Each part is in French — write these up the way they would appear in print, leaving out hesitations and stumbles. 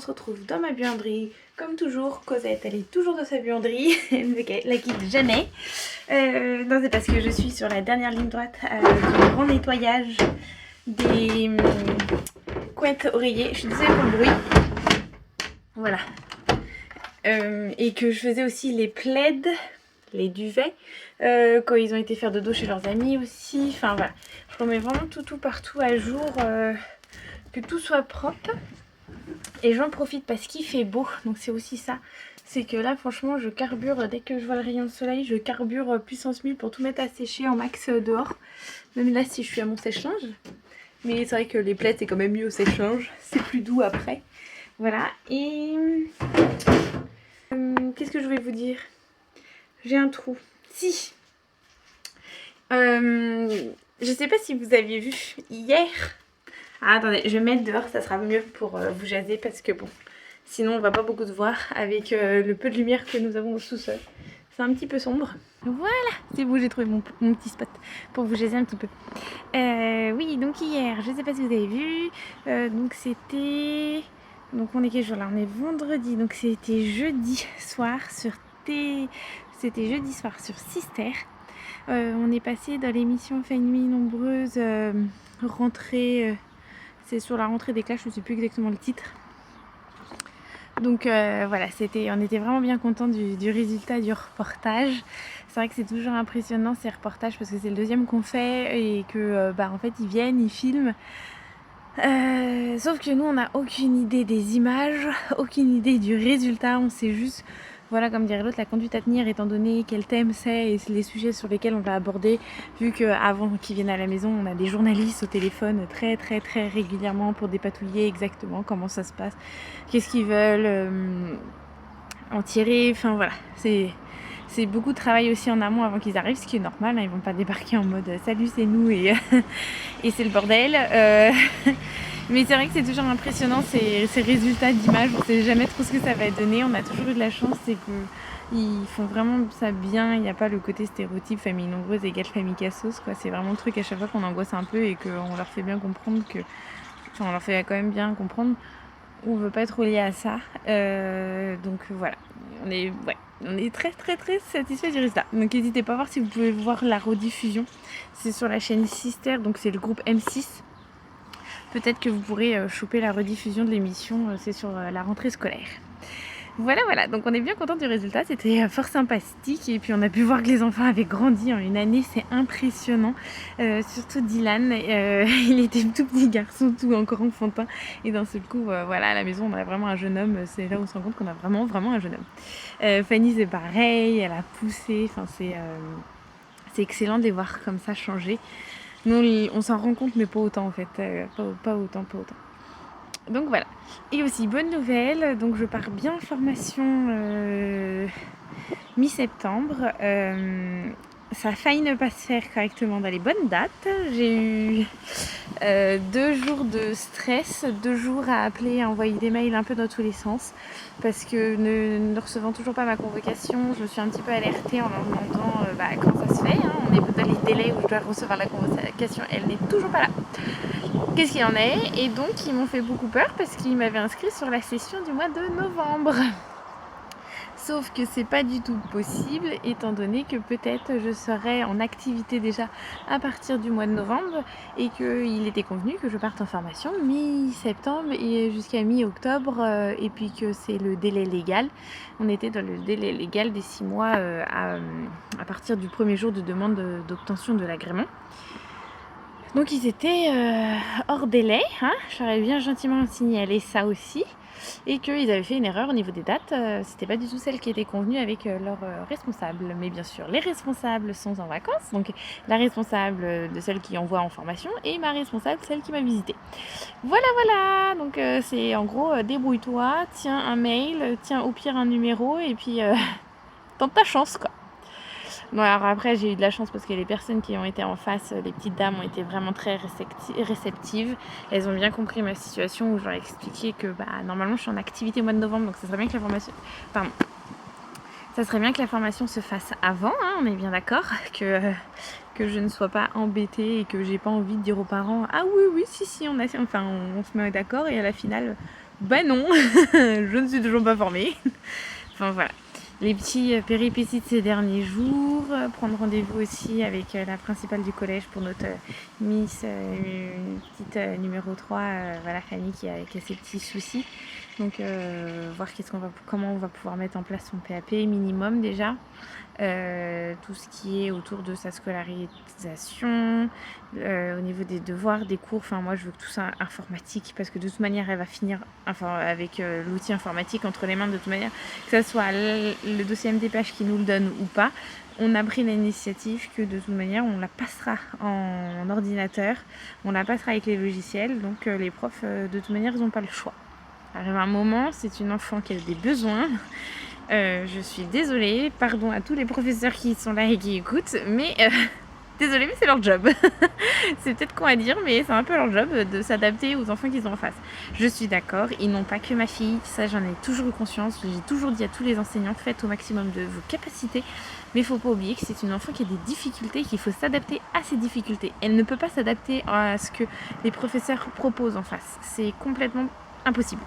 retrouve dans ma buanderie. Comme toujours, Cosette, elle est toujours dans sa buanderie, elle ne la quitte jamais. Non, c'est parce que je suis sur la dernière ligne droite du grand nettoyage des couettes oreillers. Je suis désolée pour le bruit. Voilà. Et que je faisais aussi les plaids, les duvets, quand ils ont été faire dodo chez leurs amis aussi. Enfin voilà, je remets vraiment tout partout à jour, que tout soit propre. Et j'en profite parce qu'il fait beau, donc c'est aussi ça. C'est que là franchement je carbure, dès que je vois le rayon de soleil, je carbure puissance 1000 pour tout mettre à sécher en max dehors. Même là si je suis à mon sèche-linge. Mais c'est vrai que les plaids c'est quand même mieux au sèche-linge, c'est plus doux après. Voilà, et qu'est-ce que je vais vous dire? J'ai un trou. Si je sais pas si vous aviez vu hier. Ah, attendez, je vais mettre dehors, ça sera mieux pour vous jaser parce que bon, sinon on va pas beaucoup se voir avec le peu de lumière que nous avons au sous-sol. C'est un petit peu sombre. Voilà, c'est bon, j'ai trouvé mon petit spot pour vous jaser un petit peu. Oui, donc hier, je sais pas si vous avez vu, donc c'était... Donc on est quel jour là? On est vendredi, donc c'était jeudi soir sur C'était jeudi soir sur Sister. On est passé dans l'émission Fait une nuit nombreuse, rentrée... c'est sur la rentrée des classes, je ne sais plus exactement le titre. Donc voilà, on était vraiment bien contents du résultat du reportage. C'est vrai que c'est toujours impressionnant ces reportages parce que c'est le deuxième qu'on fait et que en fait ils viennent, ils filment. Sauf que nous on n'a aucune idée des images, aucune idée du résultat, on sait juste, voilà, comme dirait l'autre, la conduite à tenir étant donné quel thème c'est et les sujets sur lesquels on va aborder, vu qu'avant qu'ils viennent à la maison on a des journalistes au téléphone très régulièrement pour dépatouiller exactement comment ça se passe, qu'est-ce qu'ils veulent en tirer, enfin voilà, c'est beaucoup de travail aussi en amont avant qu'ils arrivent, ce qui est normal, hein, ils vont pas débarquer en mode salut c'est nous et c'est le bordel. Mais c'est vrai que c'est toujours impressionnant ces résultats d'images, on sait jamais trop ce que ça va donner, on a toujours eu de la chance, c'est qu'ils font vraiment ça bien, il n'y a pas le côté stéréotype famille nombreuse égale famille cassos, quoi. C'est vraiment le truc à chaque fois qu'on angoisse un peu et qu'on leur fait bien comprendre que... Enfin on leur fait quand même bien comprendre, on veut pas être lié à ça, donc voilà, on est très satisfait du résultat. Donc n'hésitez pas à voir si vous pouvez voir la rediffusion, c'est sur la chaîne Sister, donc c'est le groupe M6. Peut-être que vous pourrez choper la rediffusion de l'émission, c'est sur la rentrée scolaire. Voilà, donc on est bien content du résultat, c'était fort sympathique et puis on a pu voir que les enfants avaient grandi en une année, c'est impressionnant, surtout Dylan, il était tout petit garçon, tout encore enfantin et d'un seul coup, voilà, à la maison on a vraiment un jeune homme, c'est là où on se rend compte qu'on a vraiment un jeune homme. Fanny c'est pareil, elle a poussé, enfin c'est excellent de les voir comme ça changer. Nous on s'en rend compte mais pas autant en fait, pas autant. Donc voilà. Et aussi bonne nouvelle, donc je pars bien en formation mi-septembre. Ça a failli ne pas se faire correctement dans les bonnes dates. J'ai eu 2 jours de stress, 2 jours à appeler, à envoyer des mails un peu dans tous les sens. Parce que ne recevant toujours pas ma convocation, je me suis un petit peu alertée en leur demandant comment ça se fait. Hein. On est dans les délais où je dois recevoir la convocation, elle n'est toujours pas là. Qu'est-ce qu'il y en est? Et donc ils m'ont fait beaucoup peur parce qu'ils m'avaient inscrit sur la session du mois de novembre. Sauf que c'est pas du tout possible étant donné que peut-être je serai en activité déjà à partir du mois de novembre et qu'il était convenu que je parte en formation mi-septembre et jusqu'à mi-octobre et puis que c'est le délai légal. On était dans le délai légal des 6 mois à partir du premier jour de demande d'obtention de l'agrément. Donc ils étaient hors délai, hein, j'aurais bien gentiment signalé ça aussi, et qu'ils avaient fait une erreur au niveau des dates, c'était pas du tout celle qui était convenue avec leur responsable. Mais bien sûr, les responsables sont en vacances, donc la responsable de celle qui envoie en formation et ma responsable, celle qui m'a visité. Voilà, donc c'est en gros, débrouille-toi, tiens un mail, tiens au pire un numéro, et puis tente ta chance quoi. Bon, alors après j'ai eu de la chance parce que les personnes qui ont été en face, les petites dames ont été vraiment très réceptives. Elles ont bien compris ma situation où je leur ai expliqué que normalement je suis en activité au mois de novembre, donc ça serait bien que la formation se fasse avant, hein, on est bien d'accord, que je ne sois pas embêtée et que j'ai pas envie de dire aux parents ah oui si on se met d'accord et à la finale Bah non, je ne suis toujours pas formée. Enfin voilà, les petits péripéties de ces derniers jours, prendre rendez-vous aussi avec la principale du collège pour notre Miss, une petite numéro 3, voilà, Fanny qui a ses petits soucis. Donc voir comment on va pouvoir mettre en place son PAP minimum déjà. Tout ce qui est autour de sa scolarisation, au niveau des devoirs, des cours. Enfin, moi, je veux que tout ça informatique parce que de toute manière, elle va finir avec l'outil informatique entre les mains de toute manière, que ce soit le dossier MDPH qui nous le donne ou pas. On a pris l'initiative que de toute manière, on la passera en ordinateur, on la passera avec les logiciels. Donc, les profs, de toute manière, ils n'ont pas le choix. Arrive un moment, c'est une enfant qui a des besoins. Je suis désolée, pardon à tous les professeurs qui sont là et qui écoutent, mais désolée, mais c'est leur job. C'est peut-être con à dire, mais c'est un peu leur job de s'adapter aux enfants qu'ils ont en face. Je suis d'accord, ils n'ont pas que ma fille, ça j'en ai toujours eu conscience, j'ai toujours dit à tous les enseignants, faites au maximum de vos capacités, mais il ne faut pas oublier que c'est une enfant qui a des difficultés, qu'il faut s'adapter à ses difficultés. Elle ne peut pas s'adapter à ce que les professeurs proposent en face, c'est complètement impossible.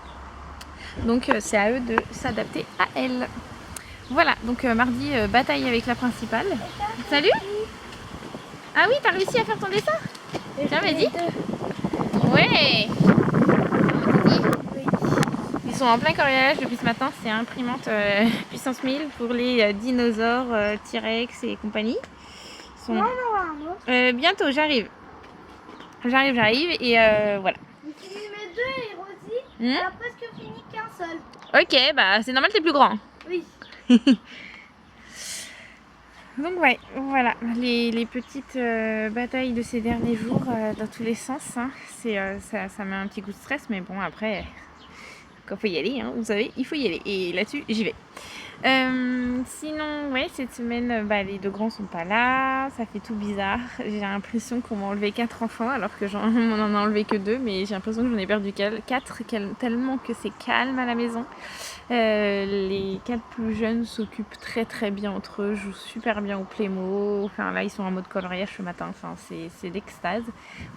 Donc c'est à eux de s'adapter à elle. Voilà, donc mardi, bataille avec la principale. Salut. Ah oui, t'as réussi à faire ton dessin? Tiens, vas-y. Ouais. Ils sont en plein coloriage depuis ce matin. C'est imprimante puissance 1000 pour les dinosaures, T-Rex et compagnie. Ils sont... bientôt, j'arrive. J'arrive et voilà. Tu lui mets 2 et Rosie, elle a presque fini qu'un seul. Ok, bah c'est normal, t'es plus grand. Oui. Donc ouais, voilà, les petites batailles de ces derniers jours dans tous les sens, hein, ça met un petit coup de stress, mais bon après, quand il faut y aller, hein, vous savez, il faut y aller, et là-dessus j'y vais. Sinon, ouais, cette semaine, les deux grands sont pas là, ça fait tout bizarre. J'ai l'impression qu'on m'a enlevé 4 enfants alors que on en a enlevé que 2, mais j'ai l'impression que j'en ai perdu 4 tellement que c'est calme à la maison. Les 4 plus jeunes s'occupent très très bien entre eux, jouent super bien au Playmo. Enfin là, ils sont en mode coloriage ce matin. Enfin, c'est l'extase.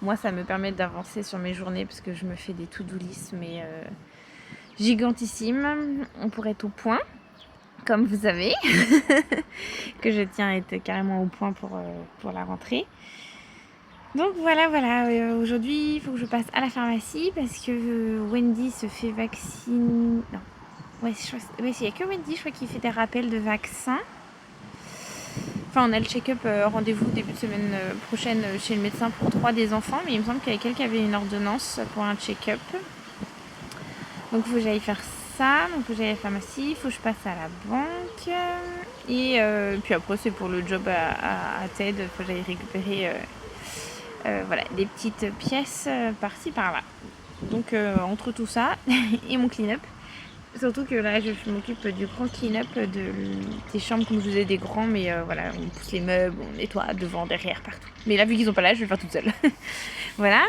Moi, ça me permet d'avancer sur mes journées parce que je me fais des to-do list mais gigantissimes. On pourrait être au point, comme vous savez, que je tiens à être carrément au point pour la rentrée. Donc voilà, aujourd'hui il faut que je passe à la pharmacie parce que Wendy se fait vacciner. Non. Ouais, il n'y a que Wendy, je crois, qui fait des rappels de vaccins. Enfin, on a le check-up, rendez-vous début de semaine prochaine chez le médecin pour 3 des enfants, mais il me semble qu'il y a quelqu'un qui avait une ordonnance pour un check-up. Donc il faut que j'aille faire ça, donc il faut que j'aille à la pharmacie, il faut que je passe à la banque. Et puis après, c'est pour le job à TED, il faut que j'aille récupérer des petites pièces par-ci, par-là. Donc entre tout ça et mon clean-up, surtout que là je m'occupe du grand clean-up des chambres, comme je vous disais, des grands, mais voilà, on pousse les meubles, on nettoie devant, derrière, partout. Mais là vu qu'ils sont pas là, je vais le faire toute seule. Voilà.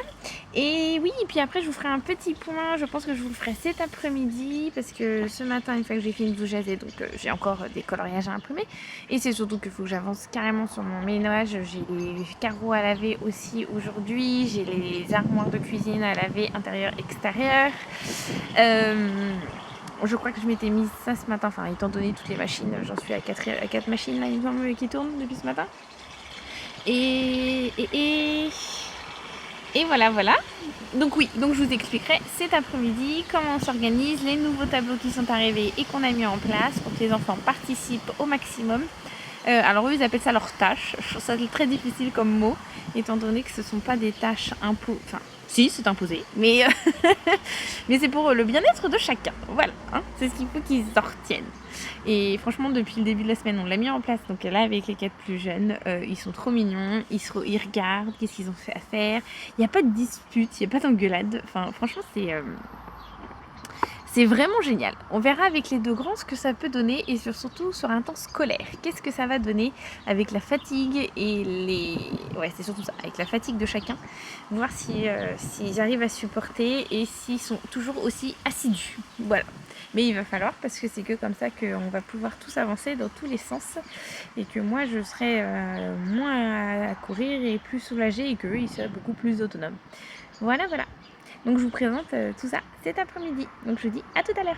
Et oui, et puis après je vous ferai un petit point, je pense que je vous le ferai cet après-midi, parce que ce matin, une fois que j'ai fini de vous jaser, donc j'ai encore des coloriages à imprimer, et c'est surtout qu'il faut que j'avance carrément sur mon ménage. J'ai les carreaux à laver aussi aujourd'hui, j'ai les armoires de cuisine à laver intérieur, extérieur. Je crois que je m'étais mise ça ce matin, enfin étant donné toutes les machines, j'en suis à 4 machines là, il me semble, qui tournent depuis ce matin. Et voilà. Donc oui, donc je vous expliquerai cet après-midi comment on s'organise, les nouveaux tableaux qui sont arrivés et qu'on a mis en place pour que les enfants participent au maximum. Alors eux, ils appellent ça leurs tâches. Je trouve ça très difficile comme mot, étant donné que ce ne sont pas des tâches imposées. Enfin, si, c'est imposé, mais, mais c'est pour le bien-être de chacun. Voilà, hein, c'est ce qu'il faut qu'ils en retiennent. Et franchement, depuis le début de la semaine, on l'a mis en place. Donc là, avec les 4 plus jeunes, ils sont trop mignons. Ils regardent, qu'est-ce qu'ils ont fait à faire. Il n'y a pas de dispute, il n'y a pas d'engueulade. Enfin, franchement, c'est vraiment génial. On verra avec les deux grands ce que ça peut donner et surtout sur un temps scolaire. Qu'est-ce que ça va donner avec la fatigue et les... Ouais, c'est surtout ça, avec la fatigue de chacun. Voir s'ils arrivent à supporter et s'ils sont toujours aussi assidus. Voilà. Mais il va falloir, parce que c'est que comme ça qu'on va pouvoir tous avancer dans tous les sens et que moi je serai moins à courir et plus soulagée et qu'eux ils seraient beaucoup plus autonomes. Voilà. Donc je vous présente tout ça cet après-midi. Donc je vous dis à tout à l'heure.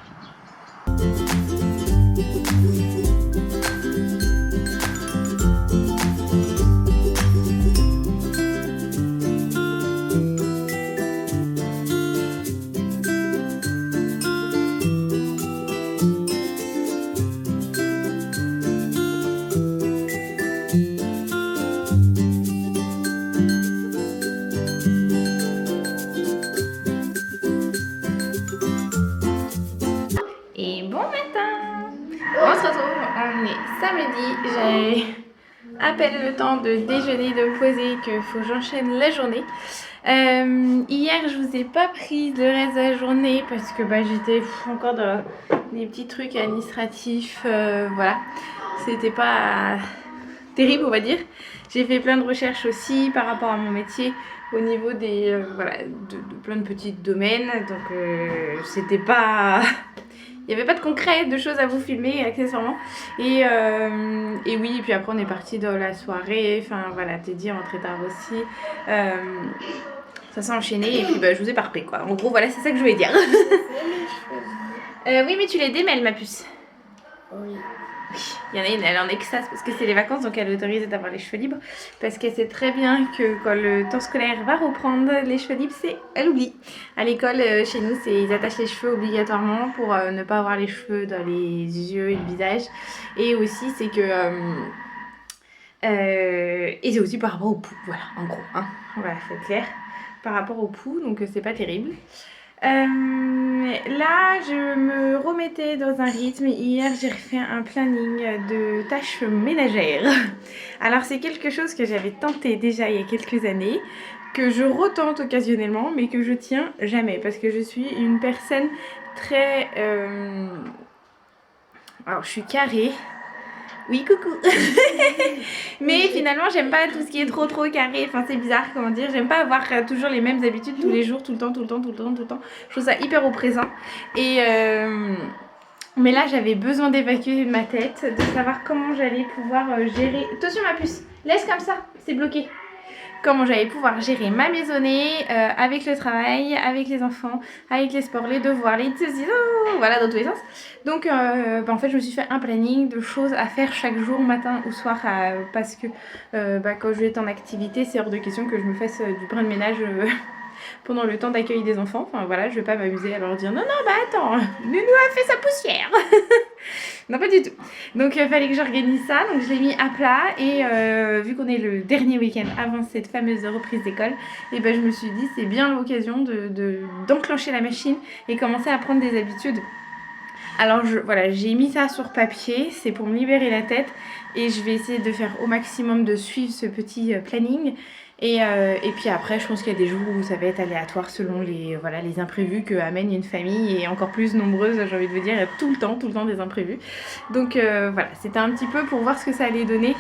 Et bon matin! On se retrouve, on est samedi, j'ai à peine le temps de déjeuner, de me poser, qu'il faut que j'enchaîne la journée. Hier je vous ai pas pris le reste de la journée parce que j'étais encore dans des petits trucs administratifs, voilà. C'était pas terrible on va dire. J'ai fait plein de recherches aussi par rapport à mon métier au niveau des voilà, de plein de petits domaines, donc c'était pas... Il n'y avait pas de concret, de choses à vous filmer accessoirement. Et oui, et puis après on est parti dans la soirée. Enfin voilà, Teddy est rentré tard aussi. Ça s'est enchaîné et puis je vous ai pas repris quoi. En gros voilà, c'est ça que je voulais dire. Oui mais tu les démêles ma puce. Oui. Il y en a une, elle est en extase parce que c'est les vacances donc elle est autorisée d'avoir les cheveux libres parce qu'elle sait très bien que quand le temps scolaire va reprendre, les cheveux libres, elle oublie. À l'école, chez nous, ils attachent les cheveux obligatoirement pour ne pas avoir les cheveux dans les yeux et le visage. Et aussi, c'est que... et c'est aussi par rapport au pouls, voilà, en gros, hein. Voilà, faut être clair. Par rapport au pouls, donc c'est pas terrible. Là je me remettais dans un rythme. Hier j'ai refait un planning de tâches ménagères. Alors c'est quelque chose que j'avais tenté déjà il y a quelques années, que je retente occasionnellement mais que je tiens jamais parce que je suis une personne très alors je suis carrée. Oui, coucou. Mais finalement, j'aime pas tout ce qui est trop carré. Enfin, c'est bizarre, comment dire. J'aime pas avoir toujours les mêmes habitudes tous les jours, tout le temps. Je trouve ça hyper oppressant. Et mais là, j'avais besoin d'évacuer ma tête, de savoir comment j'allais pouvoir gérer... Attention ma puce, laisse comme ça, c'est bloqué. Comment j'allais pouvoir gérer ma maisonnée avec le travail, avec les enfants, avec les sports, les devoirs, les voilà, dans tous les sens. Donc en fait je me suis fait un planning de choses à faire chaque jour, matin ou soir, parce que quand je vais être en activité, c'est hors de question que je me fasse du brin de ménage pendant le temps d'accueil des enfants. Enfin voilà, je vais pas m'amuser à leur dire non attends, Nounou a fait sa poussière. Non pas du tout. Donc il fallait que j'organise ça, donc je l'ai mis à plat et vu qu'on est le dernier week-end avant cette fameuse reprise d'école, et je me suis dit c'est bien l'occasion d'enclencher la machine et commencer à prendre des habitudes. Alors voilà, j'ai mis ça sur papier, c'est pour me libérer la tête et je vais essayer de faire au maximum de suivre ce petit planning. Et puis après, je pense qu'il y a des jours où ça va être aléatoire selon les imprévus que amène une famille, et encore plus nombreuses, j'ai envie de vous dire, il y a tout le temps des imprévus. Donc voilà, c'était un petit peu pour voir ce que ça allait donner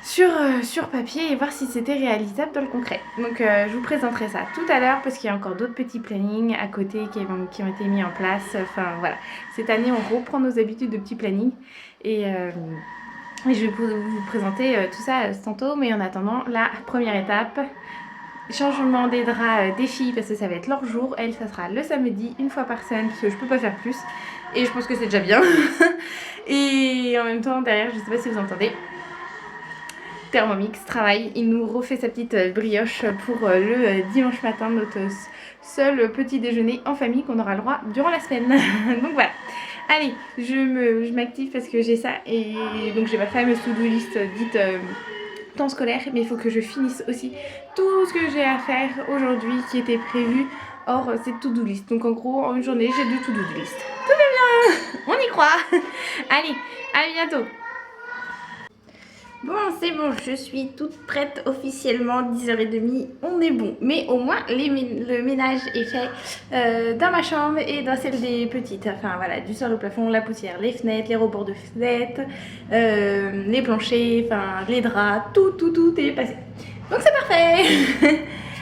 sur papier et voir si c'était réalisable dans le concret. Donc je vous présenterai ça tout à l'heure parce qu'il y a encore d'autres petits plannings à côté qui ont été mis en place. Enfin voilà, cette année on reprend nos habitudes de petits plannings et je vais vous présenter tout ça tantôt, mais en attendant, la première étape, changement des draps des filles parce que ça va être leur jour. Elle, ça sera le samedi, une fois par semaine, parce que je peux pas faire plus. Et je pense que c'est déjà bien. Et en même temps, derrière, je sais pas si vous entendez, Thermomix travaille. Il nous refait sa petite brioche pour le dimanche matin, notre seul petit déjeuner en famille qu'on aura le droit durant la semaine. Donc voilà. Allez, je m'active parce que j'ai ça et donc j'ai ma fameuse to-do list dite temps scolaire, mais il faut que je finisse aussi tout ce que j'ai à faire aujourd'hui qui était prévu hors cette to-do list. Donc en gros, en une journée, j'ai 2 to-do list. Tout va bien, on y croit. Allez, à bientôt. Bon, c'est bon, je suis toute prête officiellement, 10h30, on est bon. Mais au moins, le ménage est fait dans ma chambre et dans celle des petites. Enfin voilà, du sol au plafond, la poussière, les fenêtres, les rebords de fenêtres, les planchers, enfin les draps, tout est passé. Donc c'est parfait.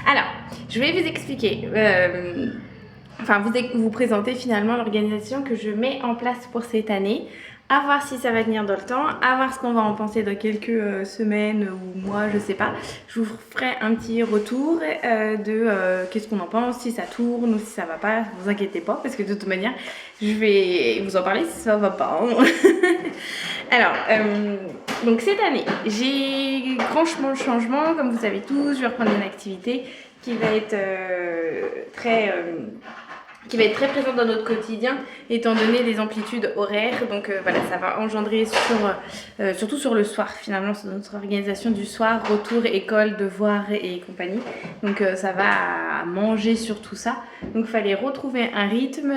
Alors, je vais vous expliquer... vous présenter finalement l'organisation que je mets en place pour cette année. À voir si ça va tenir dans le temps, à voir ce qu'on va en penser dans quelques semaines ou mois, je sais pas. Je vous ferai un petit retour de qu'est-ce qu'on en pense, si ça tourne ou si ça va pas. Vous inquiétez pas, parce que de toute manière, je vais vous en parler si ça va pas. Hein. Alors, donc cette année, j'ai franchement le changement, comme vous savez tous, je vais reprendre une activité qui va être qui va être très présente dans notre quotidien étant donné les amplitudes horaires. Donc voilà, ça va engendrer surtout sur le soir finalement, c'est notre organisation du soir, retour, école, devoirs et compagnie. Donc ça va manger sur tout ça. Donc il fallait retrouver un rythme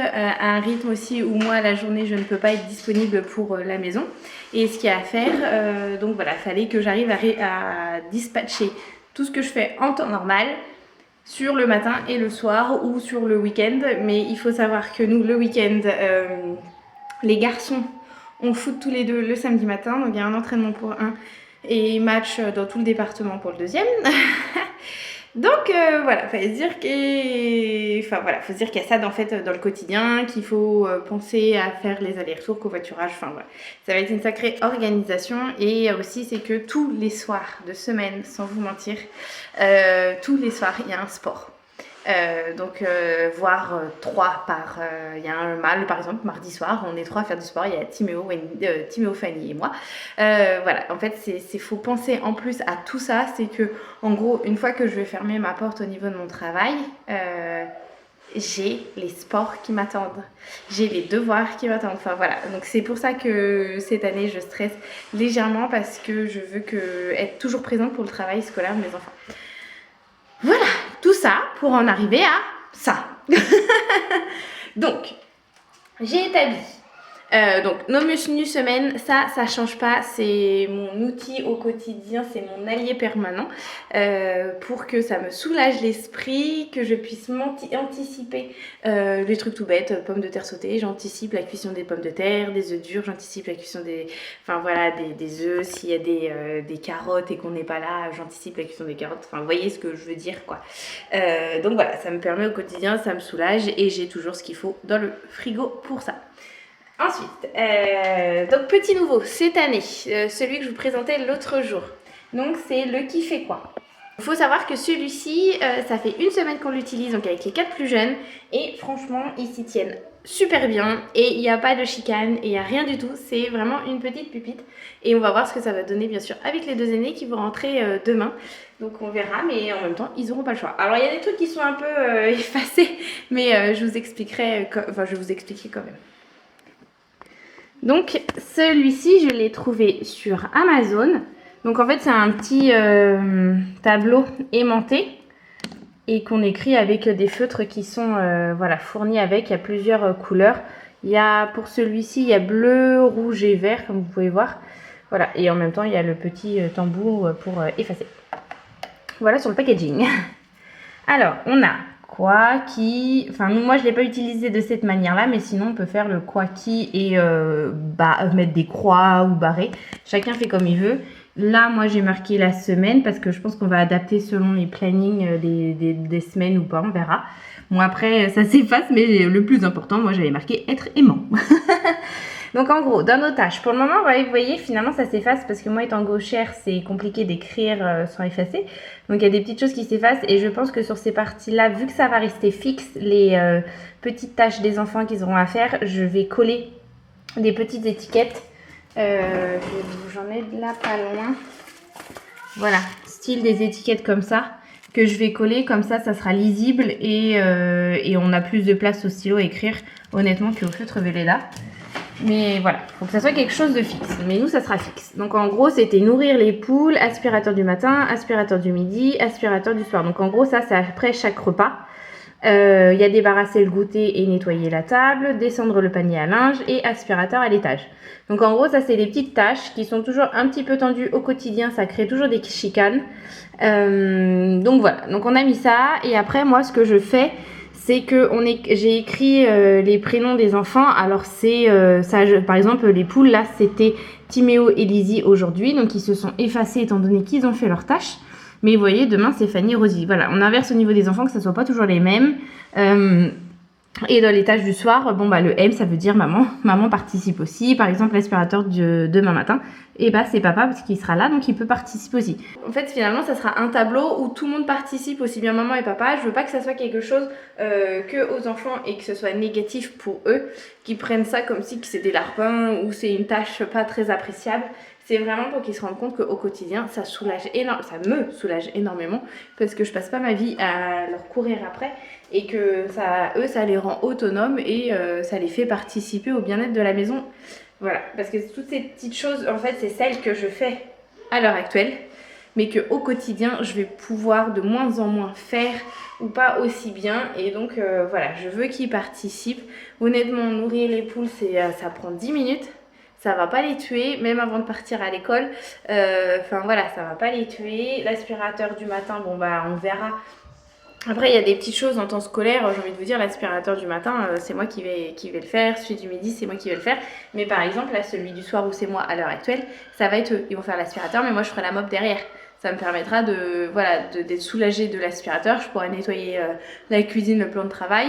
aussi où moi la journée je ne peux pas être disponible pour la maison. Et ce qu'il y a à faire, donc voilà, il fallait que j'arrive à dispatcher tout ce que je fais en temps normal sur le matin et le soir ou sur le week-end. Mais il faut savoir que nous, le week-end, les garçons, on foot tous les deux le samedi matin. Donc il y a un entraînement pour un et match dans tout le département pour le deuxième. Donc voilà, faut se dire qu'il y a ça en fait dans le quotidien, qu'il faut penser à faire les allers-retours, covoiturage, enfin voilà. Ça va être une sacrée organisation et aussi c'est que tous les soirs de semaine, sans vous mentir, tous les soirs il y a un sport. Voire 3 par... Il y a un mâle par exemple, mardi soir, on est 3 à faire du sport, il y a Timéo, Fanny et moi. Voilà, en fait, faut penser en plus à tout ça, c'est que en gros, une fois que je vais fermer ma porte au niveau de mon travail, j'ai les sports qui m'attendent, j'ai les devoirs qui m'attendent, enfin voilà. Donc c'est pour ça que cette année, je stresse légèrement parce que je veux être toujours présente pour le travail scolaire de mes enfants. Voilà, tout ça pour en arriver à ça. Donc, j'ai établi. Donc, Nomus Nu Semaine, ça change pas. C'est mon outil au quotidien, c'est mon allié permanent pour que ça me soulage l'esprit, que je puisse anticiper les trucs tout bêtes, pommes de terre sautées, j'anticipe la cuisson des pommes de terre, des œufs durs, j'anticipe la cuisson des œufs, s'il y a des carottes et qu'on n'est pas là, j'anticipe la cuisson des carottes, enfin, vous voyez ce que je veux dire, quoi. Donc voilà, ça me permet au quotidien, ça me soulage et j'ai toujours ce qu'il faut dans le frigo pour ça. Ensuite, donc petit nouveau cette année, celui que je vous présentais l'autre jour. Donc c'est le qui fait quoi. Il faut savoir que celui-ci, ça fait une semaine qu'on l'utilise, donc avec les 4 plus jeunes. Et franchement, ils s'y tiennent super bien. Et il n'y a pas de chicane, et il n'y a rien du tout. C'est vraiment une petite pupite. Et on va voir ce que ça va donner, bien sûr, avec les 2 aînés qui vont rentrer demain. Donc on verra, mais en même temps, ils n'auront pas le choix. Alors il y a des trucs qui sont un peu effacés, mais je vous expliquerai, je vais vous expliquer quand même. Donc celui-ci, je l'ai trouvé sur Amazon. Donc en fait, c'est un petit tableau aimanté et qu'on écrit avec des feutres qui sont fournis avec. Il y a plusieurs couleurs. Pour celui-ci, il y a bleu, rouge et vert, comme vous pouvez voir. Voilà, et en même temps, il y a le petit tambour pour effacer. Voilà sur le packaging. Alors, on a quoi qui... Enfin, moi, je ne l'ai pas utilisé de cette manière-là, mais sinon, on peut faire le quoi qui et mettre des croix ou barrer. Chacun fait comme il veut. Là, moi, j'ai marqué la semaine parce que je pense qu'on va adapter selon les plannings des semaines ou pas, on verra. Bon, après, ça s'efface, mais le plus important, moi, j'avais marqué être aimant. Donc, en gros, dans nos tâches, pour le moment, vous voyez, finalement, ça s'efface parce que moi, étant gauchère, c'est compliqué d'écrire sans effacer. Donc, il y a des petites choses qui s'effacent et je pense que sur ces parties-là, vu que ça va rester fixe, les petites tâches des enfants qu'ils auront à faire, je vais coller des petites étiquettes. J'en ai de là pas loin. Voilà, style des étiquettes comme ça que je vais coller, comme ça sera lisible et on a plus de place au stylo à écrire honnêtement qu'au feutre Velleda. Mais voilà, il faut que ça soit quelque chose de fixe. Mais nous, ça sera fixe. Donc en gros, c'était nourrir les poules, aspirateur du matin, aspirateur du midi, aspirateur du soir. Donc en gros, ça, c'est après chaque repas. Il y a débarrasser le goûter et nettoyer la table, descendre le panier à linge et aspirateur à l'étage. Donc en gros, ça, c'est des petites tâches qui sont toujours un petit peu tendues au quotidien. Ça crée toujours des chicanes. Donc voilà, donc on a mis ça. Et après, moi, ce que je fais... c'est que j'ai écrit les prénoms des enfants. Alors c'est par exemple les poules là, c'était Timéo et Lizzie aujourd'hui, donc ils se sont effacés étant donné qu'ils ont fait leur tâche. Mais vous voyez, demain c'est Fanny et Rosie. Voilà, on inverse au niveau des enfants que ça soit pas toujours les mêmes. Et dans les tâches du soir, bon bah le M ça veut dire maman. Maman participe aussi. Par exemple l'aspirateur de demain matin, et bah c'est papa parce qu'il sera là donc il peut participer aussi. En fait finalement ça sera un tableau où tout le monde participe, aussi bien maman et papa. Je veux pas que ça soit quelque chose que aux enfants et que ce soit négatif pour eux, qu'ils prennent ça comme si c'est des larpins ou c'est une tâche pas très appréciable. C'est vraiment pour qu'ils se rendent compte qu'au quotidien, ça me soulage énormément parce que je passe pas ma vie à leur courir après et que ça les rend autonomes et ça les fait participer au bien-être de la maison. Voilà, parce que toutes ces petites choses, en fait, c'est celles que je fais à l'heure actuelle, mais qu'au quotidien, je vais pouvoir de moins en moins faire ou pas aussi bien. Et donc, voilà, je veux qu'ils participent. Honnêtement, nourrir les poules, ça prend 10 minutes. Ça va pas les tuer, même avant de partir à l'école. Enfin voilà, ça va pas les tuer. L'aspirateur du matin, bon bah on verra. Après, il y a des petites choses en temps scolaire. J'ai envie de vous dire, l'aspirateur du matin, c'est moi qui vais le faire. Celui du midi, c'est moi qui vais le faire. Mais par exemple, là, celui du soir où c'est moi à l'heure actuelle, ça va être eux. Ils vont faire l'aspirateur, mais moi, je ferai la mop derrière. Ça me permettra d'être soulagée de l'aspirateur. Je pourrai nettoyer la cuisine, le plan de travail.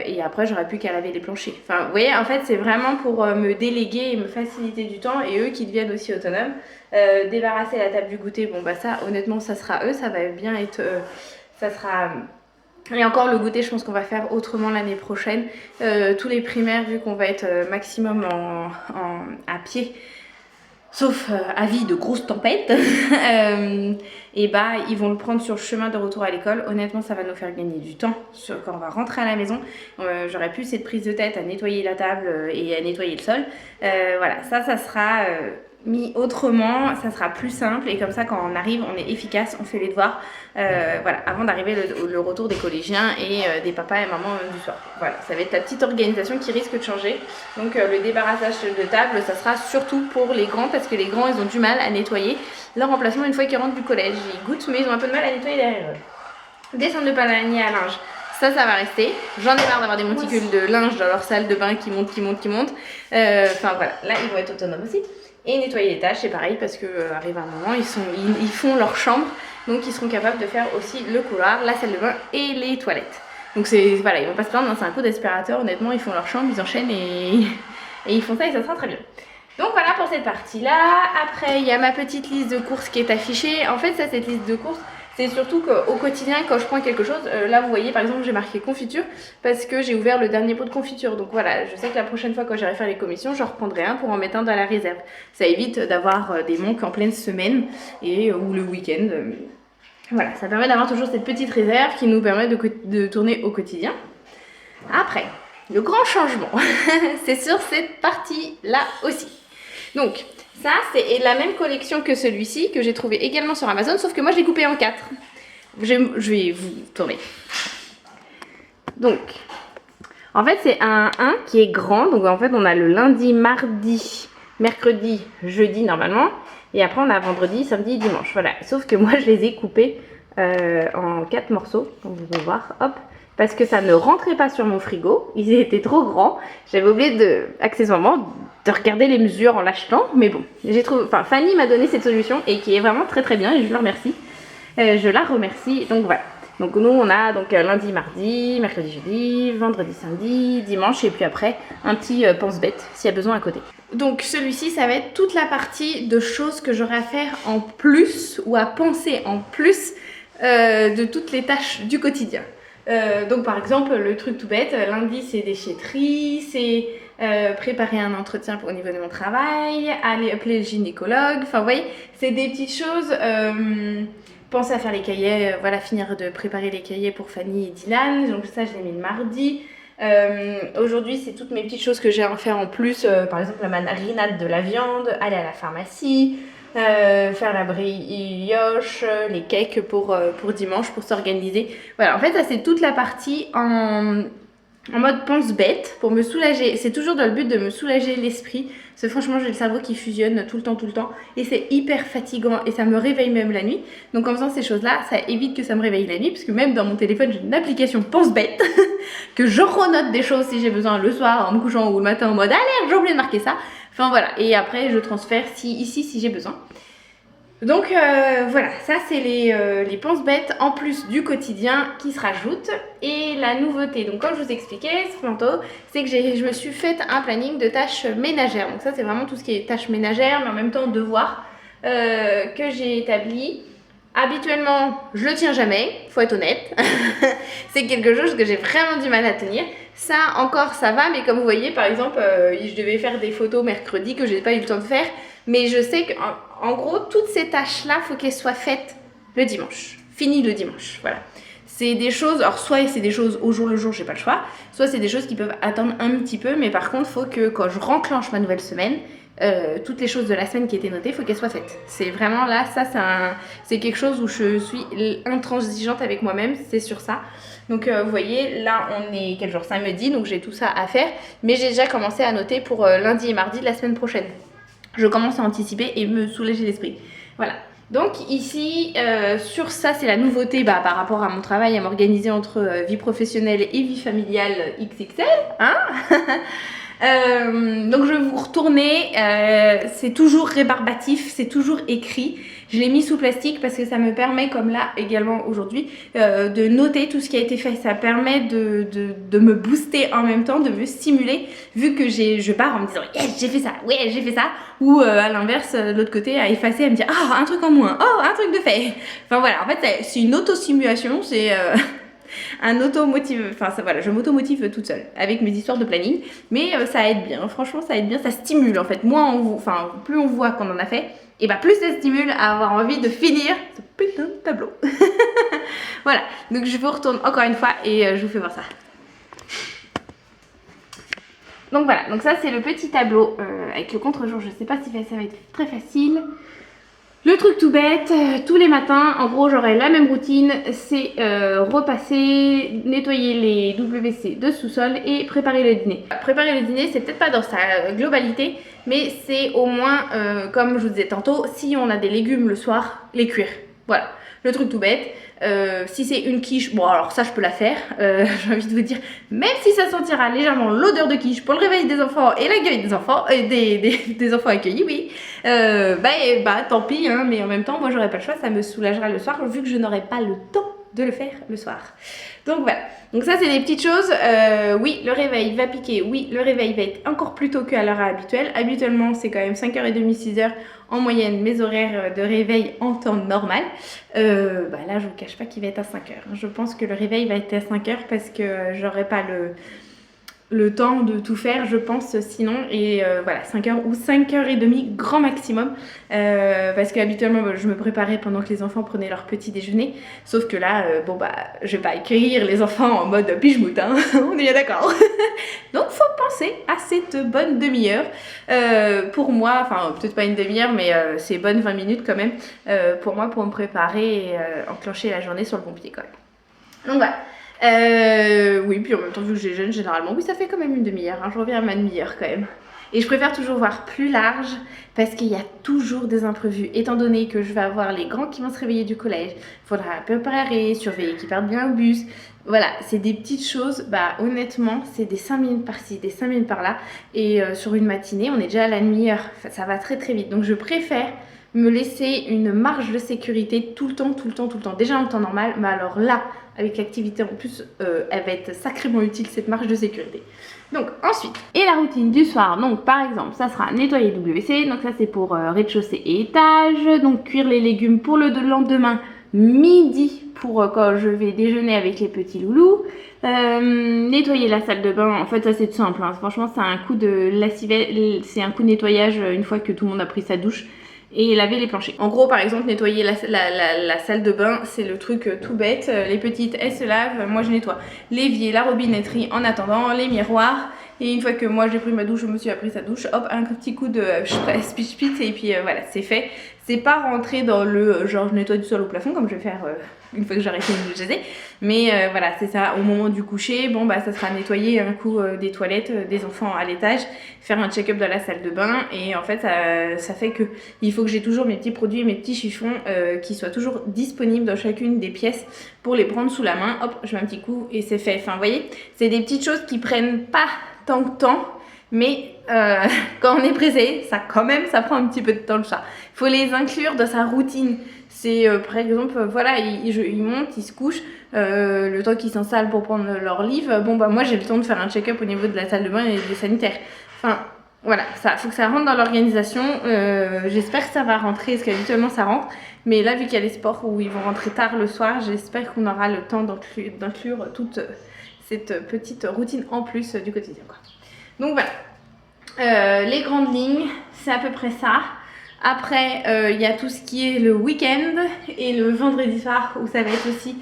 Et après, j'aurais plus qu'à laver les planchers. Enfin, vous voyez, en fait, c'est vraiment pour me déléguer et me faciliter du temps. Et eux qui deviennent aussi autonomes. Débarrasser la table du goûter, bon, bah ça, honnêtement, ça sera eux. Ça va bien être... ça sera... Et encore le goûter, je pense qu'on va faire autrement l'année prochaine. Tous les primaires, vu qu'on va être maximum à pied, sauf avis de grosses tempêtes, et bah ils vont le prendre sur le chemin de retour à l'école. Honnêtement, ça va nous faire gagner du temps quand on va rentrer à la maison. J'aurai plus cette prise de tête à nettoyer la table et à nettoyer le sol. Voilà, ça sera... mis autrement, ça sera plus simple et comme ça quand on arrive on est efficace, on fait les devoirs voilà, avant d'arriver le retour des collégiens et des papas et mamans du soir. Voilà, ça va être la petite organisation qui risque de changer. Donc le débarrassage de table, ça sera surtout pour les grands parce que les grands ils ont du mal à nettoyer leur emplacement une fois qu'ils rentrent du collège. Ils goûtent mais ils ont un peu de mal à nettoyer derrière eux. Descendre de panier à linge, ça va rester. J'en ai marre d'avoir des monticules de linge dans leur salle de bain qui montent. Enfin voilà, là ils vont être autonomes aussi. Et nettoyer les tâches, c'est pareil parce que arrive un moment, ils font leur chambre, donc ils seront capables de faire aussi le couloir, la salle de bain et les toilettes. Donc voilà, ils vont pas se plaindre, c'est un coup d'aspirateur, honnêtement, ils font leur chambre, ils enchaînent et ils font ça et ça sera très bien. Donc voilà pour cette partie-là. Après, il y a ma petite liste de courses qui est affichée. En fait, ça, cette liste de courses, c'est surtout qu'au quotidien, quand je prends quelque chose, là vous voyez par exemple j'ai marqué confiture parce que j'ai ouvert le dernier pot de confiture. Donc voilà, je sais que la prochaine fois quand j'irai faire les commissions, je reprendrai un pour en mettre un dans la réserve. Ça évite d'avoir des manques en pleine semaine ou le week-end. Voilà, ça permet d'avoir toujours cette petite réserve qui nous permet de tourner au quotidien. Après, le grand changement, c'est sur cette partie-là aussi. Donc, ça, c'est la même collection que celui-ci, que j'ai trouvé également sur Amazon, sauf que moi, je l'ai coupé en 4. Je vais vous tourner. Donc, en fait, c'est un 1 qui est grand. Donc, en fait, on a le lundi, mardi, mercredi, jeudi, normalement. Et après, on a vendredi, samedi, dimanche. Voilà. Sauf que moi, je les ai coupés en 4 morceaux. Donc, vous pouvez voir, hop. Parce que ça ne rentrait pas sur mon frigo. Ils étaient trop grands. J'avais oublié accessoirement de regarder les mesures en l'achetant. Mais bon, Fanny m'a donné cette solution et qui est vraiment très très bien et je la remercie. Donc voilà. Donc nous on a donc lundi, mardi, mercredi, jeudi, vendredi, samedi, dimanche et puis après un petit pense-bête s'il y a besoin à côté. Donc celui-ci ça va être toute la partie de choses que j'aurai à faire en plus ou à penser en plus de toutes les tâches du quotidien. Donc par exemple le truc tout bête, lundi c'est déchetterie, c'est préparer un entretien au niveau de mon travail, aller appeler le gynécologue, enfin vous voyez c'est des petites choses, penser à faire les cahiers, voilà finir de préparer les cahiers pour Fanny et Dylan, donc ça je l'ai mis le mardi. Aujourd'hui c'est toutes mes petites choses que j'ai à en faire en plus, par exemple la marinade de la viande, aller à la pharmacie, faire la brioche, les cakes pour dimanche pour s'organiser. Voilà, en fait ça c'est toute la partie en mode pense-bête pour me soulager. C'est toujours dans le but de me soulager l'esprit. Parce que franchement j'ai le cerveau qui fusionne tout le temps et c'est hyper fatigant et ça me réveille même la nuit. Donc en faisant ces choses là ça évite que ça me réveille la nuit parce que même dans mon téléphone j'ai une application pense-bête que je renote des choses si j'ai besoin le soir en me couchant ou le matin en mode allez j'ai oublié de marquer ça. Enfin voilà, et après je transfère si j'ai besoin. Donc voilà, ça c'est les penses-bêtes en plus du quotidien qui se rajoutent. Et la nouveauté, donc comme je vous expliquais tantôt, c'est que je me suis fait un planning de tâches ménagères. Donc ça c'est vraiment tout ce qui est tâches ménagères, mais en même temps devoirs que j'ai établi. Habituellement, je le tiens jamais, faut être honnête. C'est quelque chose que j'ai vraiment du mal à tenir. Ça encore ça va, mais comme vous voyez par exemple, je devais faire des photos mercredi que j'ai pas eu le temps de faire. Mais je sais qu'en gros, toutes ces tâches-là, il faut qu'elles soient faites le dimanche. Fini le dimanche, voilà. C'est des choses, alors soit c'est des choses au jour le jour, j'ai pas le choix, soit c'est des choses qui peuvent attendre un petit peu, mais par contre, il faut que quand je renclenche ma nouvelle semaine, toutes les choses de la semaine qui étaient notées, il faut qu'elles soient faites. C'est vraiment là, ça c'est quelque chose où je suis intransigeante avec moi-même, c'est sur ça. Donc vous voyez, là on est quel jour? Samedi, donc j'ai tout ça à faire, mais j'ai déjà commencé à noter pour lundi et mardi de la semaine prochaine. Je commence à anticiper et me soulager l'esprit. Voilà. Donc ici, sur ça, c'est la nouveauté par rapport à mon travail, à m'organiser entre vie professionnelle et vie familiale XXL. Hein. Donc je vais vous retourner. C'est toujours rébarbatif, c'est toujours écrit. Je l'ai mis sous plastique parce que ça me permet, comme là également aujourd'hui, de noter tout ce qui a été fait. Ça permet de me booster en même temps, de me stimuler, vu que je pars en me disant yes, j'ai fait ça, ouais, j'ai fait ça. Ou à l'inverse, de l'autre côté, à effacer, à me dire oh, un truc en moins, oh, un truc de fait. Enfin voilà, en fait, c'est une auto-stimulation, c'est. Un auto-motive, enfin ça, voilà, je m'auto-motive toute seule avec mes histoires de planning, mais ça aide bien, franchement ça aide bien, ça stimule en fait, plus on voit qu'on en a fait, et plus ça stimule à avoir envie de finir ce putain de tableau. Voilà, donc je vous retourne encore une fois et je vous fais voir ça. Donc voilà, donc ça c'est le petit tableau avec le contre-jour, je sais pas si ça va être très facile. Le truc tout bête, tous les matins, en gros j'aurai la même routine, c'est repasser, nettoyer les WC de sous-sol et préparer le dîner. Préparer le dîner, c'est peut-être pas dans sa globalité, mais c'est au moins, comme je vous disais tantôt, si on a des légumes le soir, les cuire. Voilà, le truc tout bête. Si c'est une quiche, bon alors ça je peux la faire, j'ai envie de vous dire, même si ça sentira légèrement l'odeur de quiche pour le réveil des enfants et l'accueil des enfants, des enfants accueillis, oui, tant pis, hein, mais en même temps moi j'aurai pas le choix, ça me soulagera le soir vu que je n'aurai pas le temps de le faire le soir. Donc voilà, donc ça c'est des petites choses. Oui, le réveil va piquer, oui, le réveil va être encore plus tôt qu'à l'heure habituelle. Habituellement c'est quand même 5h30, 6h en moyenne mes horaires de réveil en temps normal. Là je vous cache pas qu'il va être à 5h. Je pense que le réveil va être à 5h parce que j'aurai pas le temps de tout faire, je pense, sinon. Et voilà, 5h ou 5h30 grand maximum, parce qu'habituellement je me préparais pendant que les enfants prenaient leur petit déjeuner, sauf que là je vais pas accueillir les enfants en mode pige-moute, hein. On est bien d'accord. Donc faut penser à cette bonne demi-heure pour moi, enfin peut-être pas une demi-heure, mais c'est bonnes 20 minutes quand même pour moi, pour me préparer et enclencher la journée sur le bon pied quand même. Donc voilà. Oui, puis en même temps, vu que j'ai jeune, généralement, oui, ça fait quand même une demi-heure, hein, je reviens à ma demi-heure quand même. Et je préfère toujours voir plus large parce qu'il y a toujours des imprévus. Étant donné que je vais avoir les grands qui vont se réveiller du collège, il faudra préparer, surveiller qu'ils partent bien au bus. Voilà, c'est des petites choses, honnêtement, c'est des 5 minutes par-ci, des 5 minutes par-là. Et sur une matinée, on est déjà à la demi-heure, ça va très très vite. Donc je préfère me laisser une marge de sécurité tout le temps. Déjà en temps normal, mais alors là, avec l'activité en plus, elle va être sacrément utile cette marge de sécurité. Donc ensuite, et la routine du soir, donc par exemple, ça sera nettoyer WC, donc ça c'est pour rez-de-chaussée et étage, donc cuire les légumes pour le lendemain midi pour quand je vais déjeuner avec les petits loulous, nettoyer la salle de bain, en fait ça c'est tout simple, hein. Franchement c'est un coup de lessive, c'est un coup de nettoyage une fois que tout le monde a pris sa douche. Et laver les planchers. En gros, par exemple, nettoyer la salle de bain, c'est le truc tout bête. Les petites, elles se lavent, moi je nettoie l'évier, la robinetterie en attendant, les miroirs. Et une fois que moi j'ai pris ma douche, je me suis appris sa douche, hop, un petit coup de spitz et puis voilà, c'est fait. C'est pas rentré dans le genre je nettoie du sol au plafond comme je vais faire une fois que j'arrête de me mais voilà, c'est ça. Au moment du coucher, bon ça sera nettoyer un coup des toilettes des enfants à l'étage, faire un check-up dans la salle de bain et en fait ça fait que il faut que j'ai toujours mes petits produits, mes petits chiffons qui soient toujours disponibles dans chacune des pièces pour les prendre sous la main. Hop, je mets un petit coup et c'est fait. Enfin, vous voyez, c'est des petites choses qui prennent pas tant de temps, mais quand on est pressé, ça prend un petit peu de temps le chat. Il faut les inclure dans sa routine. C'est par exemple, voilà, ils montent, ils se couchent, le temps qu'ils s'installent pour prendre leur livre. Bon bah moi j'ai le temps de faire un check-up au niveau de la salle de bain et des sanitaires. Enfin voilà, ça faut que ça rentre dans l'organisation. J'espère que ça va rentrer, parce qu'habituellement ça rentre. Mais là vu qu'il y a les sports où ils vont rentrer tard le soir, j'espère qu'on aura le temps d'inclure toute cette petite routine en plus du quotidien, quoi. Donc voilà, les grandes lignes, c'est à peu près ça. Après, il y a tout ce qui est le week-end et le vendredi soir où ça va être aussi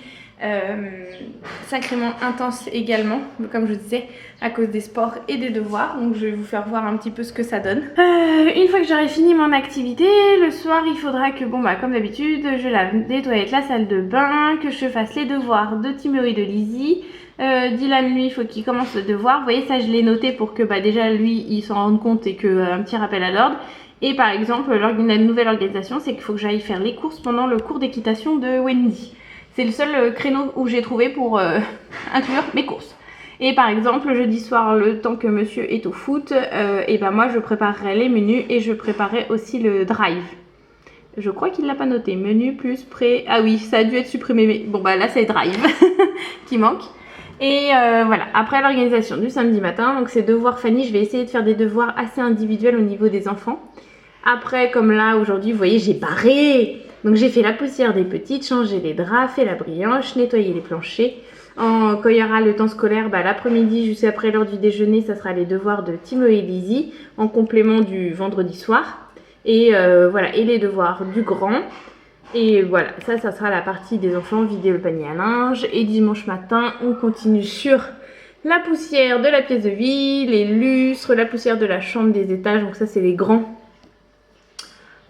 sacrément intense également, comme je disais, à cause des sports et des devoirs. Donc je vais vous faire voir un petit peu ce que ça donne. Une fois que j'aurai fini mon activité, le soir il faudra que, bon bah comme d'habitude, je lave les toilettes, la salle de bain, que je fasse les devoirs de Timo et de Lizzie. Dylan lui il faut qu'il commence le devoir. Vous voyez ça je l'ai noté pour que bah déjà lui il s'en rende compte et que un petit rappel à l'ordre. Et par exemple la nouvelle organisation c'est qu'il faut que j'aille faire les courses pendant le cours d'équitation de Wendy. C'est le seul créneau où j'ai trouvé pour inclure mes courses. Et par exemple le jeudi soir le temps que monsieur est au foot, et ben moi je préparerai les menus et je préparerai aussi le drive. Je crois qu'il l'a pas noté, menu plus pré... Ah oui ça a dû être supprimé mais bon bah là c'est drive qui manque. Et voilà, après l'organisation du samedi matin, donc c'est devoirs Fanny, je vais essayer de faire des devoirs assez individuels au niveau des enfants. Après, comme là, aujourd'hui, vous voyez, j'ai barré. Donc j'ai fait la poussière des petites, changé les draps, fait la brioche, nettoyé les planchers. Quand il y aura le temps scolaire, bah, l'après-midi, juste après l'heure du déjeuner, ça sera les devoirs de Timo et Lizzie, en complément du vendredi soir. Et voilà, et les devoirs du grand. Et voilà, ça sera la partie des enfants, vider le panier à linge. Et dimanche matin, on continue sur la poussière de la pièce de vie, les lustres, la poussière de la chambre, des étages. Donc ça, c'est les grands.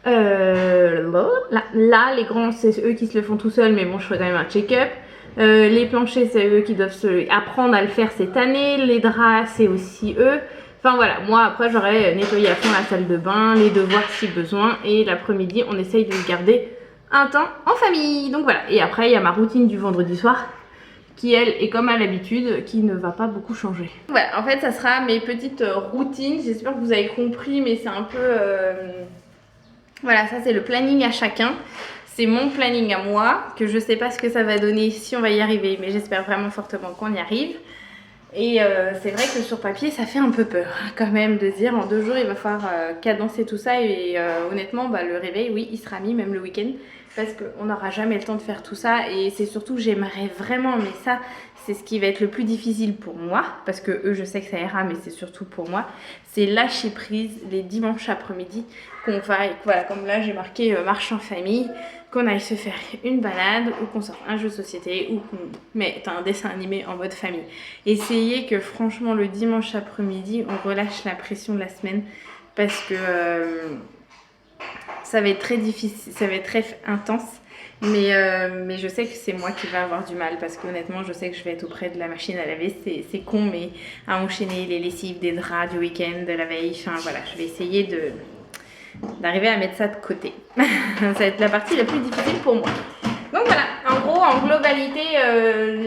Là, les grands, c'est eux qui se le font tout seuls, mais bon, je ferai quand même un check-up. Les planchers, c'est eux qui doivent apprendre à le faire cette année. Les draps, c'est aussi eux. Enfin voilà, moi après j'aurais nettoyé à fond la salle de bain, les devoirs si besoin. Et l'après-midi, on essaye de le garder un temps en famille. Donc voilà, et après il y a ma routine du vendredi soir qui elle est comme à l'habitude, qui ne va pas beaucoup changer. Voilà, en fait ça sera mes petites routines. J'espère que vous avez compris, mais c'est un peu... Voilà, ça c'est le planning à chacun. C'est mon planning à moi, que je sais pas ce que ça va donner, si on va y arriver, mais j'espère vraiment fortement qu'on y arrive. Et c'est vrai que sur papier ça fait un peu peur quand même de dire en 2 jours il va falloir cadencer tout ça. Et honnêtement bah, le réveil oui il sera mis même le week-end, parce qu'on n'aura jamais le temps de faire tout ça. Et c'est surtout j'aimerais vraiment, mais ça c'est ce qui va être le plus difficile pour moi, parce que eux je sais que ça ira, mais c'est surtout pour moi, c'est lâcher prise les dimanches après-midi, qu'on va, voilà, comme là j'ai marqué marche en famille, qu'on aille se faire une balade, ou qu'on sorte un jeu de société, ou qu'on mette un dessin animé en mode famille. Essayez que franchement le dimanche après-midi on relâche la pression de la semaine, parce que ça va être très difficile, ça va être très intense. Mais je sais que c'est moi qui vais avoir du mal, parce qu'honnêtement je sais que je vais être auprès de la machine à laver, c'est con, mais à enchaîner les lessives des draps du week-end, de la veille, enfin voilà, je vais essayer d'arriver à mettre ça de côté. Ça va être la partie la plus difficile pour moi. Donc voilà, en gros, en globalité,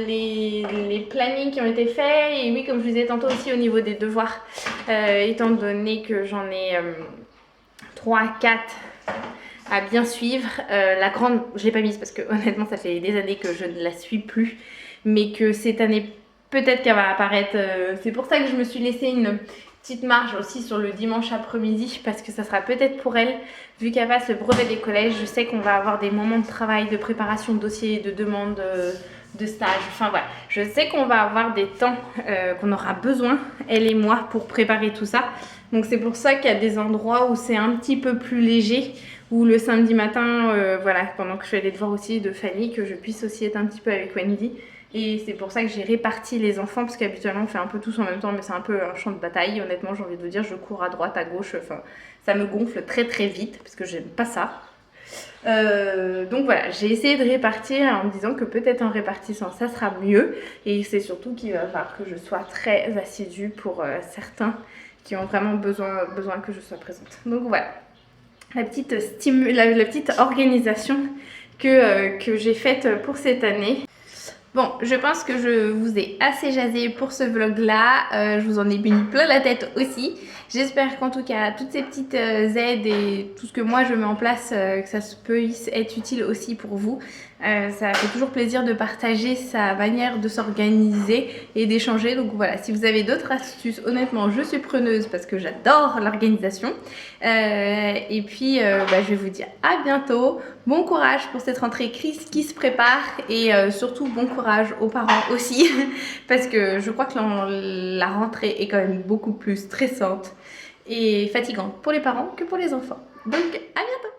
les plannings qui ont été faits, et oui, comme je vous disais tantôt aussi au niveau des devoirs, étant donné que j'en ai 3, 4 à bien suivre. La grande, je l'ai pas mise parce que honnêtement ça fait des années que je ne la suis plus, mais que cette année peut-être qu'elle va apparaître. C'est pour ça que je me suis laissé une petite marge aussi sur le dimanche après-midi, parce que ça sera peut-être pour elle, vu qu'elle passe le brevet des collèges. Je sais qu'on va avoir des moments de travail, de préparation de dossiers, de demande de stage, enfin voilà, je sais qu'on va avoir des temps qu'on aura besoin, elle et moi, pour préparer tout ça. Donc c'est pour ça qu'il y a des endroits où c'est un petit peu plus léger, ou le samedi matin, voilà, pendant que je fais les devoirs aussi de Fanny, que je puisse aussi être un petit peu avec Wendy. Et c'est pour ça que j'ai réparti les enfants, parce qu'habituellement on fait un peu tous en même temps, mais c'est un peu un champ de bataille. Honnêtement, j'ai envie de vous dire, je cours à droite, à gauche, enfin ça me gonfle très très vite, parce que j'aime pas ça. Donc voilà, j'ai essayé de répartir en me disant que peut-être en répartissant ça sera mieux. Et c'est surtout qu'il va falloir que je sois très assidue pour certains qui ont vraiment besoin que je sois présente. Donc voilà, la petite organisation que j'ai faite pour cette année. Bon, je pense que je vous ai assez jasé pour ce vlog là, je vous en ai mis plein la tête aussi. J'espère qu'en tout cas toutes ces petites aides et tout ce que moi je mets en place, que ça puisse être utile aussi pour vous. Ça fait toujours plaisir de partager sa manière de s'organiser et d'échanger. Donc voilà, si vous avez d'autres astuces, honnêtement je suis preneuse parce que j'adore l'organisation. Et puis je vais vous dire à bientôt. Bon courage pour cette rentrée qui se prépare et surtout bon courage aux parents aussi parce que je crois que la rentrée est quand même beaucoup plus stressante et fatigante pour les parents que pour les enfants. Donc à bientôt!